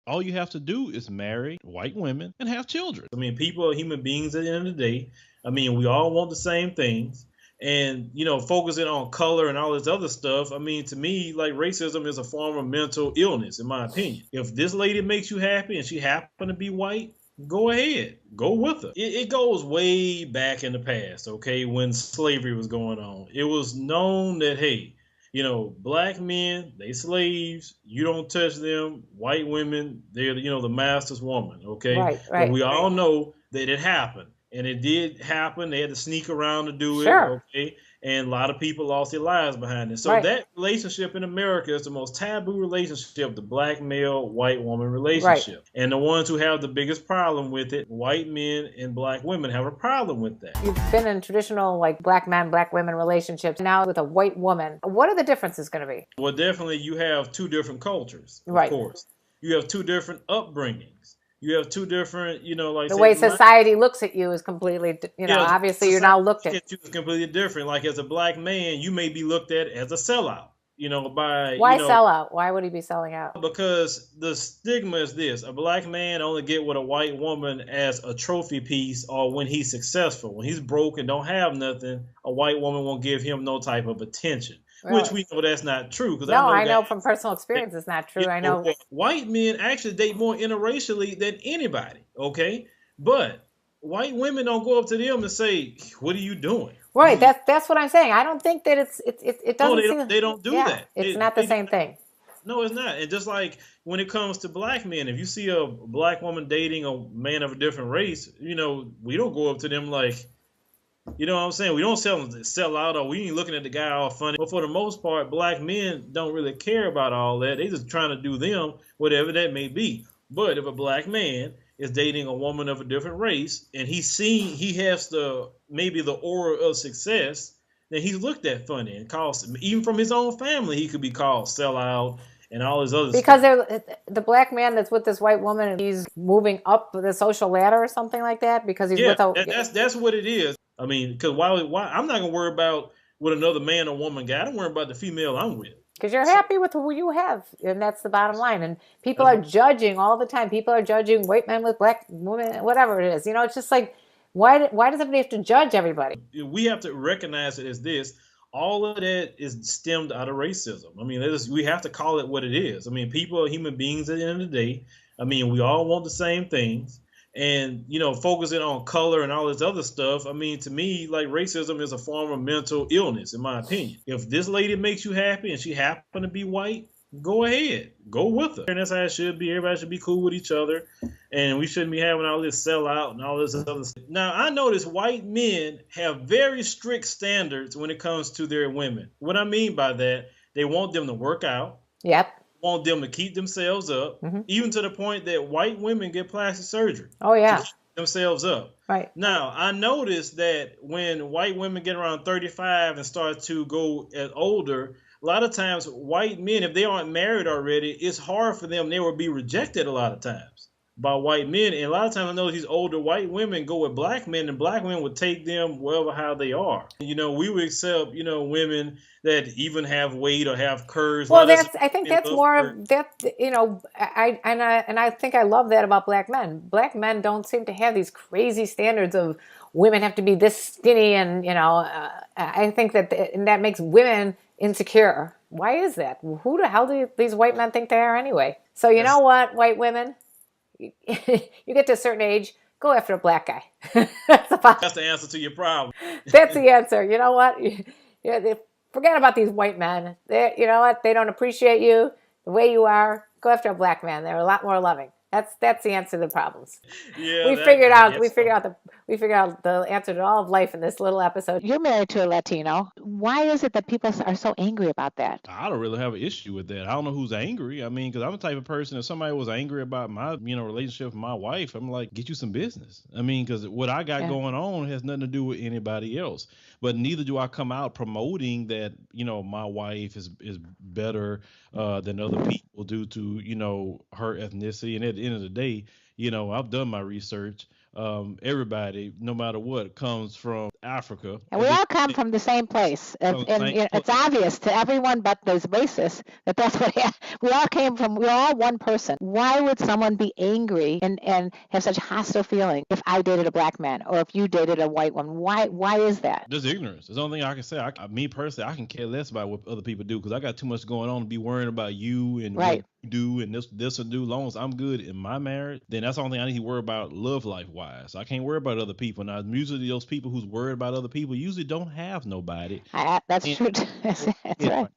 All you have to do is marry white women and have children. I mean, people are human beings at the end of the day. I mean, we all want the same things. And, focusing on color and all this other stuff, I mean, to me, like racism is a form of mental illness, in my opinion. If this lady makes you happy and she happen to be white, go ahead, go with her. It goes way back in the past, okay, when slavery was going on. It was known that, hey, black men, they slaves, you don't touch them. White women, they're, the master's woman, okay? Right, But right. we all know that it happened. And it did happen. They had to sneak around to do it, Sure. okay? And a lot of people lost their lives behind it. So Right, that relationship in America is the most taboo relationship, the black male, white woman right. relationship. And the ones who have the biggest problem with it, white men and black women have a problem with that. You've been in traditional like black men, black women relationships. Now with a white woman, what are the differences going to be? Well, definitely you have two different cultures, of Right. course. You have two different upbringings. You have two different, like The say, way society looks at you is completely, yeah, obviously you're society now looked at. at you is completely different. Like as a black man, you may be looked at as a sellout, by, Why sell out? Why would he be selling out? because the stigma is this: a black man only get with a white woman as a trophy piece, or when he's successful. When he's broke and don't have nothing, a white woman won't give him no type of attention. Which Really? we know that's not true, because I No, know I guys know from personal experience it's not true. I know. white men actually date more interracially than anybody. Okay, but white women don't go up to them and say, "What are you doing?" Right, that's what I'm saying. I don't think that it No, doesn't they don't. seem. They don't do Yeah, that. it's not the same thing. No, it's not. And just like when it comes to black men, if you see a black woman dating a man of a different race, we don't go up to them like, what I'm saying? We don't sell out, or we ain't looking at the guy all funny. But for the most part, black men don't really care about all that. They just trying to do them, whatever that may be. But if a black man is dating a woman of a different race and he has maybe the aura of success, then he's looked at funny and called, even from his own family, he could be called sellout and all his other Because stuff. the black man that's with this white woman, and he's moving up the social ladder or something like that because he's Yeah, with a. that's what it is. I mean, because why I'm not gonna worry about what another man or woman got. I don't worry about the female I'm with. Because you're So happy with who you have, and that's the bottom line. And people that's are judging all the time. People are judging white men with black women, whatever it is. It's just like, why does everybody have to judge everybody? we have to recognize it as this. All of that is stemmed out of racism. I mean, we have to call it what it is. I mean, people are human beings at the end of the day. I mean, we all want the same things. And, focusing on color and all this other stuff, I mean, to me, like racism is a form of mental illness, in my opinion. If this lady makes you happy and she happen to be white, go ahead, go with her. And that's how it should be. Everybody should be cool with each other. And we shouldn't be having all this sellout and all this other stuff. Now, I notice white men have very strict standards when it comes to their women. What I mean by that, they want them to work out. Yep. Want them to keep themselves up, even to the point that white women get plastic surgery. Oh yeah. To keep themselves up. Right. Now, I noticed that when white women get around 35 and start to go as older, a lot of times white men, if they aren't married already, it's hard for them. They will be rejected a lot of times by white men. And a lot of times I know these older white women go with black men, and black men would take them wherever how they are. We would accept, women that even have weight or have curves. Well, I think that's more of that. I think I love that about black men. Black men don't seem to have these crazy standards of women have to be this skinny, and I think that makes women insecure. Why is that? Who the hell do these white men think they are anyway? So you know what, white women, you get to a certain age, go after a black guy. That's the answer to your problem. That's the answer. You know what? Forget about these white men. You know what? They don't appreciate you the way you are. Go after a black man. They're a lot more loving. That's the answer to the problems. Yeah, we figured out the answer to all of life in this little episode. You're married to a Latino. Why is it that people are so angry about that? I don't really have an issue with that. I don't know who's angry. I mean, because I'm the type of person, if somebody was angry about my, relationship with my wife, I'm like, get you some business. I mean, because what I got going on has nothing to do with anybody else. But neither do I come out promoting that, my wife is better than other people due to, her ethnicity. And at the end of the day, I've done my research. Everybody, no matter what, comes from Africa. And we all come from the same place, and it's obvious to everyone but those racists that that's what we all came from. We're all one person. Why would someone be angry and have such hostile feeling if I dated a black man or if you dated a white woman? Why is that? Just ignorance. That's the only thing I can say. Me personally, I can care less about what other people do because I got too much going on to be worrying about you and what you do and this and do. As long as I'm good in my marriage, then that's the only thing I need to worry about love life wise. I can't worry about other people. Now, usually those people who's worried about other people usually don't have nobody. That's true. That's right.